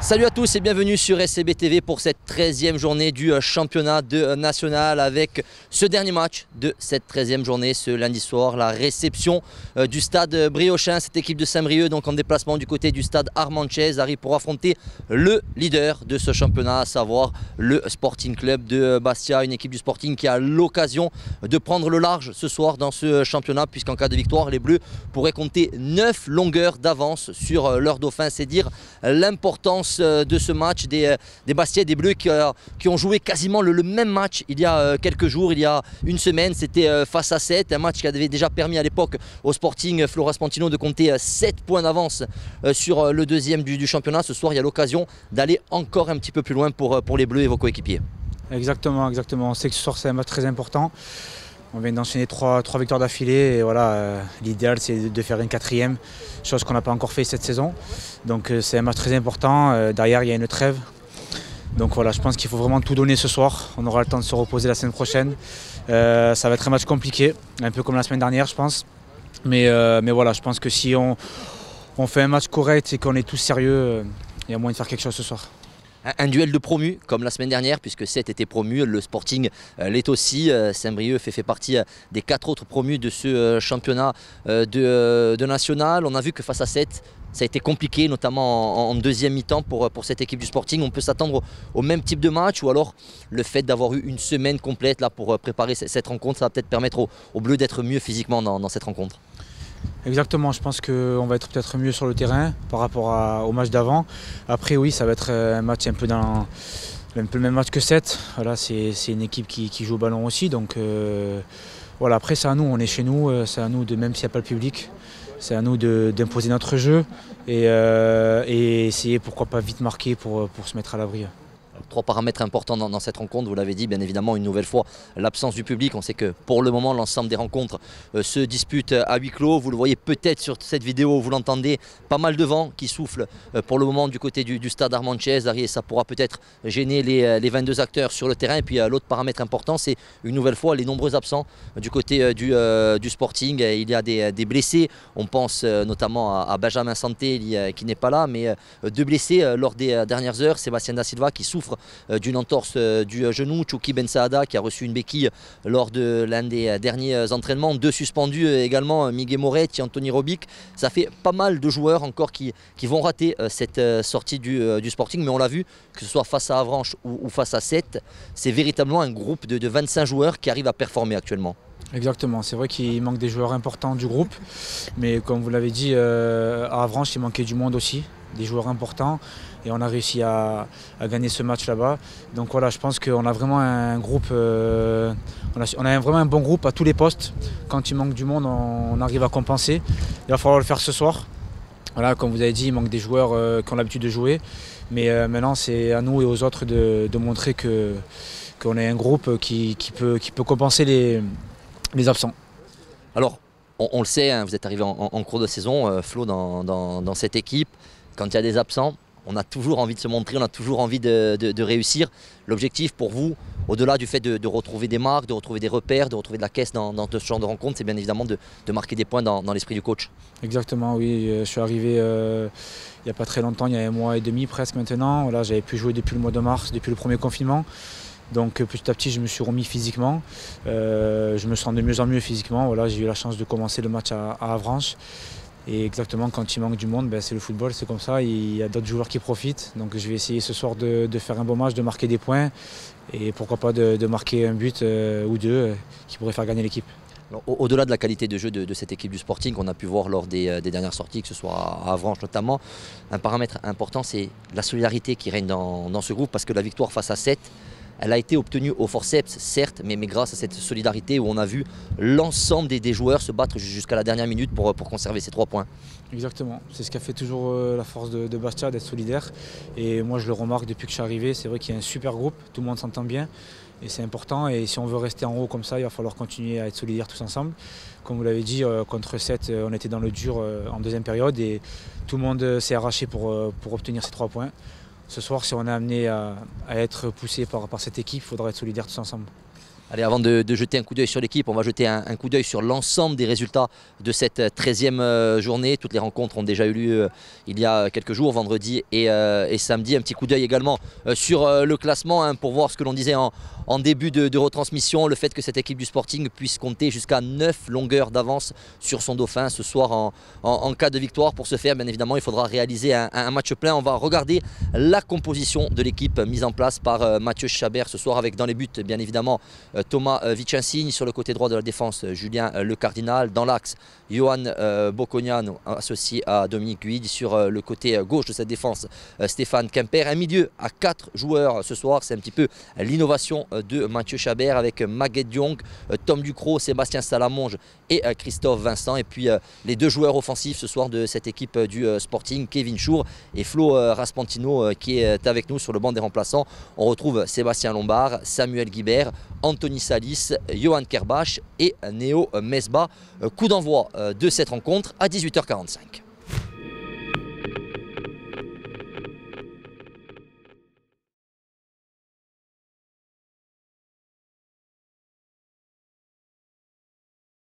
Salut à tous et bienvenue sur SCB TV pour cette 13e journée du championnat de national avec ce dernier match de cette 13e journée ce lundi soir, la réception du stade Briochin. Cette équipe de Saint-Brieuc donc en déplacement du côté du stade Armand-Chaise arrive pour affronter le leader de ce championnat, à savoir le Sporting Club de Bastia, une équipe du Sporting qui a l'occasion de prendre le large ce soir dans ce championnat puisqu'en cas de victoire les Bleus pourraient compter 9 longueurs d'avance sur leur dauphin. C'est dire l'importance de ce match des Bastiais, des Bleus qui ont joué quasiment le même match il y a quelques jours, il y a une semaine. C'était face à 7, un match qui avait déjà permis à l'époque au Sporting Floras Pantino de compter 7 points d'avance sur le deuxième du championnat. Ce soir il y a l'occasion d'aller encore un petit peu plus loin pour les Bleus et vos coéquipiers. Exactement. On sait que ce soir c'est un match très important. On vient d'enchaîner trois victoires d'affilée et voilà, l'idéal c'est de faire une 4e, chose qu'on n'a pas encore fait cette saison. Donc c'est un match très important, derrière il y a une trêve. Donc voilà, je pense qu'il faut vraiment tout donner ce soir, on aura le temps de se reposer la semaine prochaine. Ça va être un match compliqué, un peu comme la semaine dernière je pense. Mais voilà, je pense que si on fait un match correct et qu'on est tous sérieux, il y a moyen de faire quelque chose ce soir. Un duel de promus comme la semaine dernière puisque 7 était promu, le Sporting l'est aussi. Saint-Brieuc fait partie des 4 autres promus de ce championnat de national. On a vu que face à 7, ça a été compliqué, notamment en deuxième mi-temps pour cette équipe du Sporting. On peut s'attendre au même type de match ou alors le fait d'avoir eu une semaine complète là, pour préparer cette rencontre, ça va peut-être permettre aux Bleus d'être mieux physiquement dans cette rencontre. Exactement, je pense qu'on va être peut-être mieux sur le terrain par rapport au match d'avant. Après oui, ça va être un match un peu le même match que 7. Voilà, c'est une équipe qui joue au ballon aussi. Donc voilà, après c'est à nous, on est chez nous, c'est à nous, même s'il n'y a pas le public, c'est à nous d'imposer notre jeu et essayer pourquoi pas vite marquer pour se mettre à l'abri. 3 paramètres importants dans cette rencontre, vous l'avez dit, bien évidemment une nouvelle fois l'absence du public. On sait que pour le moment l'ensemble des rencontres se disputent à huis clos. Vous le voyez peut-être sur cette vidéo, vous l'entendez, pas mal de vent qui souffle pour le moment du côté du stade Armand-Chaise. Et ça pourra peut-être gêner les 22 acteurs sur le terrain. Et puis l'autre paramètre important, c'est une nouvelle fois les nombreux absents du côté du Sporting. Il y a des blessés, on pense notamment à Benjamin Santé qui n'est pas là, mais 2 blessés lors des dernières heures. Sébastien Da Silva qui souffre d'une entorse du genou, Chouki Ben Saada qui a reçu une béquille lors de l'un des derniers entraînements, 2 suspendus également, Miguel Moretti, Anthony Robic. Ça fait pas mal de joueurs encore qui vont rater cette sortie du Sporting, mais on l'a vu, que ce soit face à Avranches ou face à 7, c'est véritablement un groupe de 25 joueurs qui arrivent à performer actuellement. Exactement, c'est vrai qu'il manque des joueurs importants du groupe, mais comme vous l'avez dit, à Avranches il manquait du monde aussi, des joueurs importants, et on a réussi à gagner ce match là-bas. Donc voilà, je pense qu'on a vraiment un groupe, on a vraiment un bon groupe à tous les postes. Quand il manque du monde, on arrive à compenser. Il va falloir le faire ce soir. Voilà, comme vous avez dit, il manque des joueurs qui ont l'habitude de jouer, mais maintenant c'est à nous et aux autres de montrer qu'on est un groupe qui peut compenser les absents. Alors, on le sait, hein, vous êtes arrivé en cours de saison, Flo, dans cette équipe. Quand il y a des absents, on a toujours envie de se montrer, on a toujours envie de réussir. L'objectif pour vous, au-delà du fait de retrouver des marques, de retrouver des repères, de retrouver de la caisse dans ce genre de rencontre, c'est bien évidemment de marquer des points dans l'esprit du coach. Exactement, oui. Je suis arrivé il n'y a pas très longtemps, il y a 1 mois et demi presque maintenant. Voilà, j'avais pu jouer depuis le mois de mars, depuis le premier confinement. Donc petit à petit je me suis remis physiquement, je me sens de mieux en mieux physiquement. Voilà, j'ai eu la chance de commencer le match à Avranches. Et exactement, quand il manque du monde, c'est le football, c'est comme ça, il y a d'autres joueurs qui profitent. Donc je vais essayer ce soir de faire un bon match, de marquer des points et pourquoi pas de marquer un but ou 2 qui pourrait faire gagner l'équipe. Au-delà de la qualité de jeu de cette équipe du Sporting qu'on a pu voir lors des dernières sorties, que ce soit à Avranches notamment, un paramètre important c'est la solidarité qui règne dans ce groupe parce que la victoire face à 7, elle a été obtenue au forceps, certes, mais grâce à cette solidarité où on a vu l'ensemble des joueurs se battre jusqu'à la dernière minute pour conserver ces 3 points. Exactement, c'est ce qui a fait toujours la force de Bastia, d'être solidaire. Et moi je le remarque depuis que je suis arrivé, c'est vrai qu'il y a un super groupe, tout le monde s'entend bien. Et c'est important, et si on veut rester en haut comme ça, il va falloir continuer à être solidaires tous ensemble. Comme vous l'avez dit, contre 7, on était dans le dur en deuxième période et tout le monde s'est arraché pour obtenir ces 3 points. Ce soir, si on est amené à être poussé par cette équipe, il faudra être solidaires tous ensemble. Allez, avant de jeter un coup d'œil sur l'équipe, on va jeter un coup d'œil sur l'ensemble des résultats de cette 13e journée. Toutes les rencontres ont déjà eu lieu il y a quelques jours, vendredi et samedi. Un petit coup d'œil également sur le classement pour voir ce que l'on disait en début de retransmission, le fait que cette équipe du Sporting puisse compter jusqu'à 9 longueurs d'avance sur son dauphin ce soir en cas de victoire. Pour ce faire, bien évidemment, il faudra réaliser un match plein. On va regarder la composition de l'équipe mise en place par Mathieu Chabert ce soir, avec dans les buts, bien évidemment, Thomas Vicensigne, sur le côté droit de la défense, Julien Le Cardinal, dans l'axe, Johan Bocconiano associé à Dominique Guidi, sur le côté gauche de cette défense, Stéphane Kemper. Un milieu à 4 joueurs ce soir, c'est un petit peu l'innovation de Mathieu Chabert, avec Maguette Diong, Tom Ducrot, Sébastien Salamonge et Christophe Vincent. Et puis les 2 joueurs offensifs ce soir de cette équipe du Sporting, Kevin Chour et Flo Raspantino, qui est avec nous sur le banc des remplaçants. On retrouve Sébastien Lombard, Samuel Guibert, Anthony Salis, Johan Kerbach et Néo Mesba. Coup d'envoi de cette rencontre à 18h45.